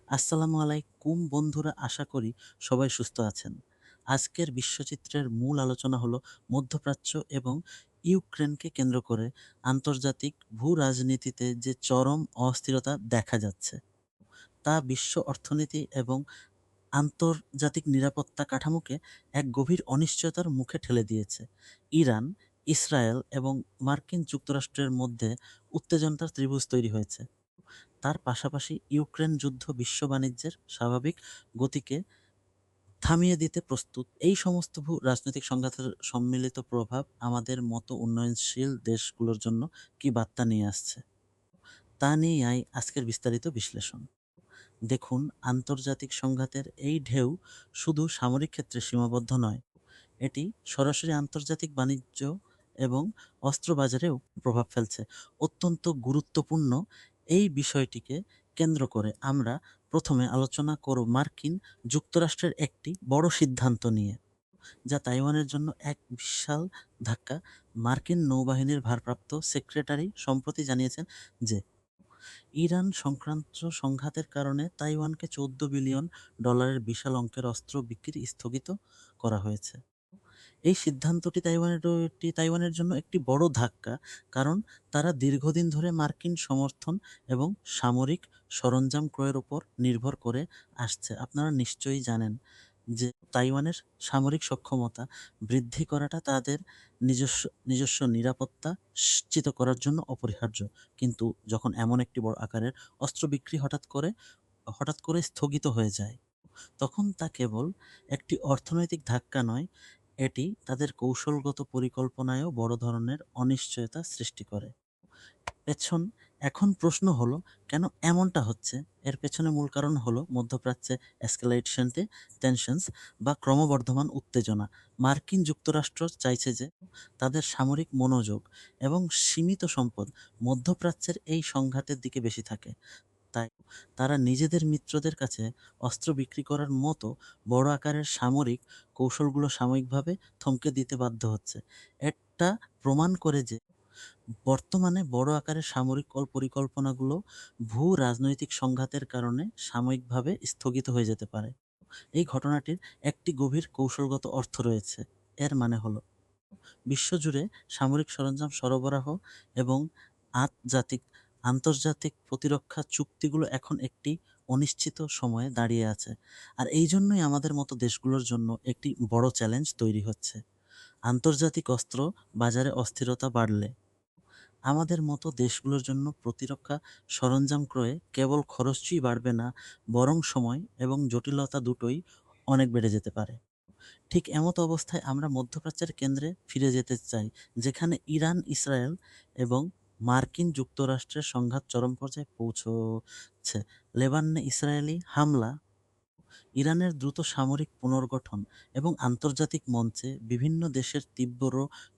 আসসালামু আলাইকুম বন্ধুরা, আশা করি সবাই সুস্থ আছেন। আজকের বিশ্বচিত্রের মূল আলোচনা হলো মধ্যপ্রাচ্য এবং ইউক্রেনকে কেন্দ্র করে আন্তর্জাতিক ভূ রাজনীতিতে যে চরম অস্থিরতা দেখা যাচ্ছে তা বিশ্ব অর্থনীতি এবং আন্তর্জাতিক নিরাপত্তা কাঠামোকে এক গভীর অনিশ্চয়তার মুখে ঠেলে দিয়েছে। ইরান, ইসরায়েল এবং মার্কিন যুক্তরাষ্ট্রের মধ্যে উত্তেজনার ত্রিভুজ তৈরি হয়েছে। তার পাশাপাশি ইউক্রেন যুদ্ধ বিশ্ব বাণিজ্যের স্বাভাবিক গতিকে থামিয়ে দিতে প্রস্তুত। এই সমস্ত রাজনৈতিক সংঘাতের সম্মিলিত প্রভাব আমাদের মতো উন্নয়নশীল দেশগুলোর জন্য কি বার্তা নিয়ে আসছে তা নিয়েই আজকের বিস্তারিত বিশ্লেষণ। দেখুন, আন্তর্জাতিক সংঘাতের এই ঢেউ শুধু সামরিক ক্ষেত্রে সীমাবদ্ধ নয়, এটি সরাসরি আন্তর্জাতিক বাণিজ্য এবং অস্ত্র বাজারেও প্রভাব ফেলছে। অত্যন্ত গুরুত্বপূর্ণ এই বিষয়টিকে কেন্দ্র করে আমরা প্রথমে আলোচনা করব মার্কিন যুক্তরাষ্ট্রের একটি বড় সিদ্ধান্ত নিয়ে, যা তাইওয়ানের জন্য এক বিশাল ধাক্কা। মার্কিন নৌবাহিনীর ভারপ্রাপ্ত সেক্রেটারি সম্প্রতি জানিয়েছেন যে ইরান সংক্রান্ত সংঘাতের কারণে তাইওয়ানকে $14 বিলিয়ন বিশাল অঙ্কের অস্ত্র বিক্রি স্থগিত করা হয়েছে। এই সিদ্ধান্তটি তাইওয়ানের জন্য একটি বড় ধাক্কা, কারণ তারা দীর্ঘদিন ধরে মার্কিন সমর্থন এবং সামরিক সরঞ্জাম ক্রয়ের উপর নির্ভর করে আসছে। আপনারা নিশ্চয়ই জানেন যে তাইওয়ানের সামরিক সক্ষমতা বৃদ্ধি করাটা তাদের নিজস্ব নিজস্ব নিরাপত্তা নিশ্চিত করার জন্য অপরিহার্য। কিন্তু যখন এমন একটি বড় আকারের অস্ত্র বিক্রি হঠাৎ করে স্থগিত হয়ে যায়, তখন তা কেবল একটি অর্থনৈতিক ধাক্কা নয়, এটি তাদের কৌশলগত পরিকল্পনায়ও বড় ধরনের অনিশ্চয়তা সৃষ্টি করে। পেছন এখন প্রশ্ন হলো, কেন এমনটা হচ্ছে? এর পেছনে মূল কারণ হলো মধ্যপ্রাচ্যে এসকেলেশনতে টেনশনস বা ক্রমবর্ধমান উত্তেজনা। মার্কিন যুক্তরাষ্ট্র চাইছে যে তাদের সামরিক মনোযোগ এবং সীমিত সম্পদ মধ্যপ্রাচ্যের এই সংঘাতের দিকে বেশি থাকে। তাই তারা নিজেদের মিত্রদের কাছে অস্ত্র বিক্রি করার মতো বড় আকারের সামরিক কৌশলগুলো সাময়িকভাবে থমকে দিতে বাধ্য হচ্ছে। এটা প্রমাণ করে যে বর্তমানে বড় আকারের সামরিক পরিকল্পনাগুলো ভূ রাজনৈতিক সংঘাতের কারণে সাময়িকভাবে স্থগিত হয়ে যেতে পারে। এই ঘটনাটির একটি গভীর কৌশলগত অর্থ রয়েছে। এর মানে হলো, বিশ্বজুড়ে সামরিক সরঞ্জাম সরবরাহ এবং আন্তর্জাতিক আন্তর্জাতিক প্রতিরক্ষা চুক্তিগুলো এখন একটি অনিশ্চিত সময়ে দাঁড়িয়ে আছে। আর এই জন্যই আমাদের মতো দেশগুলোর জন্য একটি বড় চ্যালেঞ্জ তৈরি হচ্ছে। আন্তর্জাতিক অস্ত্র বাজারে অস্থিরতা বাড়লে আমাদের মতো দেশগুলোর জন্য প্রতিরক্ষা সরঞ্জাম ক্রয়ে কেবল খরচই বাড়বে না, বরং সময় এবং জটিলতা দুটোই অনেক বেড়ে যেতে পারে। ঠিক এমত অবস্থায় আমরা মধ্যপ্রাচ্যের কেন্দ্রে ফিরে যেতে চাই, যেখানে ইরান, ইসরায়েল এবং মার্কিন যুক্তরাষ্ট্রের সংঘাত চরম পর্যায়ে পৌঁছচ্ছে। লেবাননে ইসরায়েলি হামলা, ইরানের দ্রুত সামরিক পুনর্গঠন এবং আন্তর্জাতিক মঞ্চে বিভিন্ন দেশের তীব্র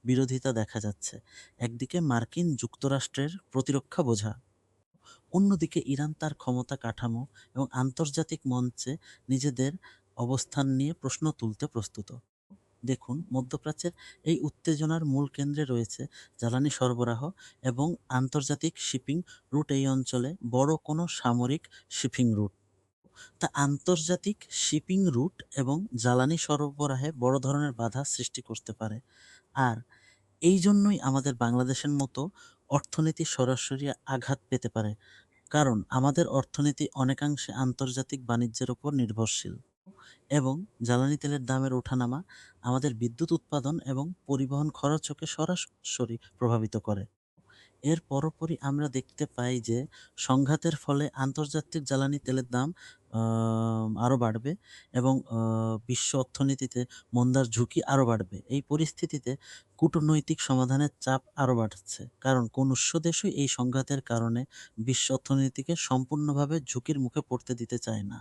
বিরোধিতা দেখা যাচ্ছে। একদিকে মার্কিন যুক্তরাষ্ট্রের প্রতিরক্ষা বোঝা, অন্যদিকে ইরান তার ক্ষমতা কাঠামো এবং আন্তর্জাতিক মঞ্চে নিজেদের অবস্থান নিয়ে প্রশ্ন তুলতে প্রস্তুত। দেখুন, মধ্যপ্রাচ্যের এই উত্তেজনার মূল কেন্দ্রে রয়েছে জ্বালানি সরবরাহ এবং আন্তর্জাতিক শিপিং রুট। এই অঞ্চলে বড় কোনো সামরিক শিপিং রুট, তা আন্তর্জাতিক শিপিং রুট এবং জ্বালানি সরবরাহে বড় ধরনের বাধা সৃষ্টি করতে পারে। আর এই জন্যই আমাদের বাংলাদেশের মতো অর্থনীতি সরাসরি আঘাত পেতে পারে, কারণ আমাদের অর্থনীতি অনেকাংশে আন্তর্জাতিক বাণিজ্যের উপর নির্ভরশীল এবং জ্বালানি তেলের দামের ওঠানামা আমাদের বিদ্যুৎ উৎপাদন এবং পরিবহন খরচকে সরাসরি প্রভাবিত করে। এর পরপরই আমরা দেখতে পাই যে সংঘাতের ফলে আন্তর্জাতিক জ্বালানি তেলের দাম আরও বাড়বে এবং বিশ্ব অর্থনীতিতে মন্দার ঝুঁকি আরও বাড়বে। এই পরিস্থিতিতে কূটনৈতিক সমাধানের চাপ আরও বাড়ছে, কারণ কোন উৎস দেশই এই সংঘাতের কারণে বিশ্ব অর্থনীতিকে সম্পূর্ণভাবে ঝুঁকির মুখে পড়তে দিতে চায় না।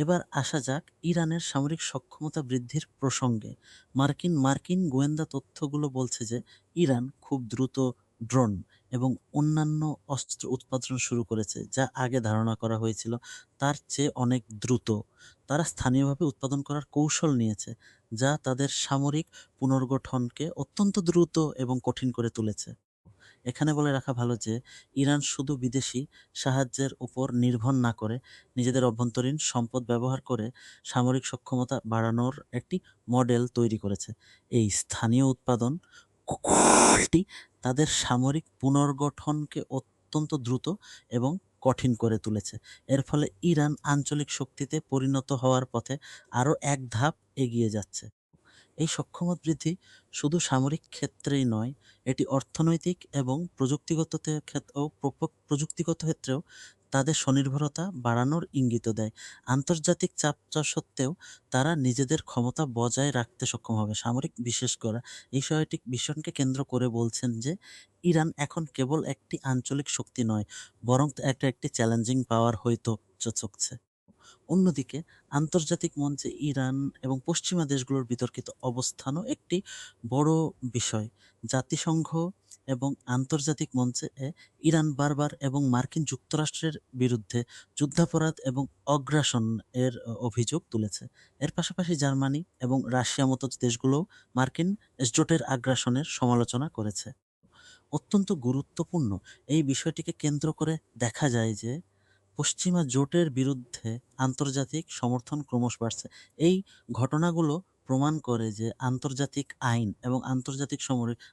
এবার আসা যাক ইরানের সামরিক সক্ষমতা বৃদ্ধির প্রসঙ্গে। মার্কিন মার্কিন গোয়েন্দা তথ্যগুলো বলছে যে ইরান খুব দ্রুত ড্রোন এবং অন্যান্য অস্ত্র উৎপাদন শুরু করেছে, যা আগে ধারণা করা হয়েছিল তার চেয়ে অনেক দ্রুত। তারা স্থানীয়ভাবে উৎপাদন করার কৌশল নিয়েছে, যা তাদের সামরিক পুনর্গঠনকে অত্যন্ত দ্রুত এবং কঠিন করে তুলেছে। এখানে বলে রাখা ভালো যে ইরান শুধু বিদেশি সাহায্যের উপর নির্ভর না করে নিজেদের অভ্যন্তরীণ সম্পদ ব্যবহার করে সামরিক সক্ষমতা বাড়ানোর একটি মডেল তৈরি করেছে। এই স্থানীয় উৎপাদন কৌশলটি তাদের সামরিক পুনর্গঠনকে অত্যন্ত দ্রুত এবং কঠিন করে তুলেছে। এর ফলে ইরান আঞ্চলিক শক্তিতে পরিণত হওয়ার পথে আরও এক ধাপ এগিয়ে যাচ্ছে। এই সক্ষমতা বৃদ্ধি শুধু সামরিক ক্ষেত্রেই নয়, এটি অর্থনৈতিক এবং প্রযুক্তিগত ক্ষেত্রেও তাদের স্বনির্ভরতা বাড়ানোর ইঙ্গিত দেয়। আন্তর্জাতিক চাপ সত্ত্বেও তারা নিজেদের ক্ষমতা বজায় রাখতে সক্ষম হবে। সামরিক বিশেষজ্ঞরা এই বিষয়কে কেন্দ্র করে বলছেন যে ইরান এখন কেবল একটি আঞ্চলিক শক্তি নয়, বরং একটি চ্যালেঞ্জিং পাওয়ার হইতে চলছে। অন্যদিকে আন্তর্জাতিক মঞ্চে ইরান এবং পশ্চিমা দেশগুলোর বিতর্কিত অবস্থানও একটি বড় বিষয়। জাতিসংঘ এবং আন্তর্জাতিক মঞ্চে ইরান বারবার এবং মার্কিন যুক্তরাষ্ট্রের বিরুদ্ধে যুদ্ধাপরাধ এবং অগ্রাসন এর অভিযোগ তুলেছে। এর পাশাপাশি জার্মানি এবং রাশিয়া মতো দেশগুলোও মার্কিন জোটের আগ্রাসনের সমালোচনা করেছে। অত্যন্ত গুরুত্বপূর্ণ এই বিষয়টিকে কেন্দ্র করে দেখা যায় যে পশ্চিমা জোটের বিরুদ্ধে আন্তর্জাতিক সমর্থন ক্রমশ বাড়ছে। এই ঘটনাগুলো প্রমাণ করে যে আন্তর্জাতিক আইন এবং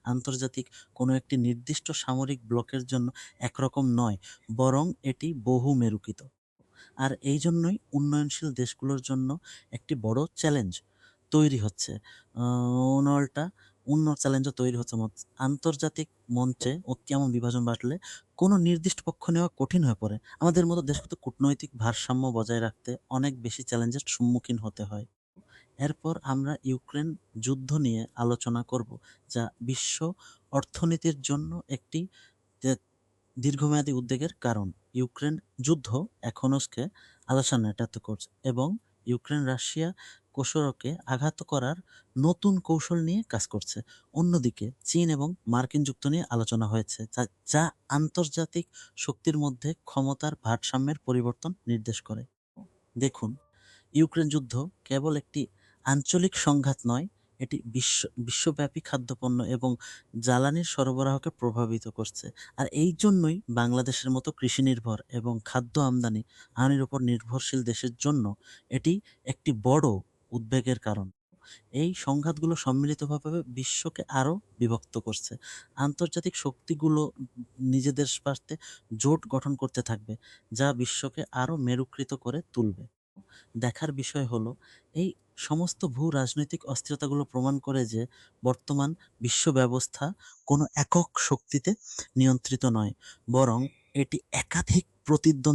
আন্তর্জাতিক কোনো একটি নির্দিষ্ট সামরিক ব্লকের জন্য একরকম নয়, বরং এটি বহু মেরুকৃত। আর এই জন্যই উন্নয়নশীল দেশগুলোর জন্য একটি বড় চ্যালেঞ্জ তৈরি হচ্ছে। উনল্টা অন্য চ্যালেঞ্জও তৈরি হচ্ছে। আন্তর্জাতিক মঞ্চে কেমন বিভাজন বাড়লে কোনো নির্দিষ্ট পক্ষ নেওয়া কঠিন হয়ে পড়ে। আমাদের মতো দেশকে তো কূটনৈতিক ভারসাম্য বজায় রাখতে অনেক বেশি চ্যালেঞ্জের সম্মুখীন হতে হয়। এরপর আমরা ইউক্রেন যুদ্ধ নিয়ে আলোচনা করব, যা বিশ্ব অর্থনীতির জন্য একটি তে- দীর্ঘমেয়াদী উদ্বেগের কারণ। ইউক্রেন যুদ্ধ এখনওকে আলোচনাটা করছে এবং ইউক্রেন রাশিয়া কোষরকে আঘাত করার নতুন কৌশল নিয়ে কাজ করছে। অন্যদিকে চীন এবং মার্কিন যুক্ত নিয়ে আলোচনা হয়েছে, যা আন্তর্জাতিক শক্তির মধ্যে ক্ষমতার ভারসাম্যের পরিবর্তন নির্দেশ করে। দেখুন, ইউক্রেন যুদ্ধ কেবল একটি আঞ্চলিক সংঘাত নয়, এটি বিশ্বব্যাপী খাদ্যপণ্য এবং জ্বালানির সরবরাহকে প্রভাবিত করছে। আর এই জন্যই বাংলাদেশের মতো কৃষি নির্ভর এবং খাদ্য আমদানির উপর নির্ভরশীল দেশের জন্য এটি একটি বড় উদ্বেগের কারণ। এই সংঘাতগুলো সম্মিলিতভাবে বিশ্বকে আরও বিভক্ত করছে। আন্তর্জাতিক শক্তিগুলো নিজেদের স্বার্থে জোট গঠন করতে থাকবে, যা বিশ্বকে আরও মেরুকৃত করে তুলবে। দেখার বিষয় হলো, এই সমস্ত ভূ-রাজনৈতিক অস্থিরতাগুলো প্রমাণ করে যে বর্তমান বিশ্ব ব্যবস্থা কোনো একক শক্তিতে নিয়ন্ত্রিত নয়, বরং এটি একাধিক প্রতিদ্বন্দ্বী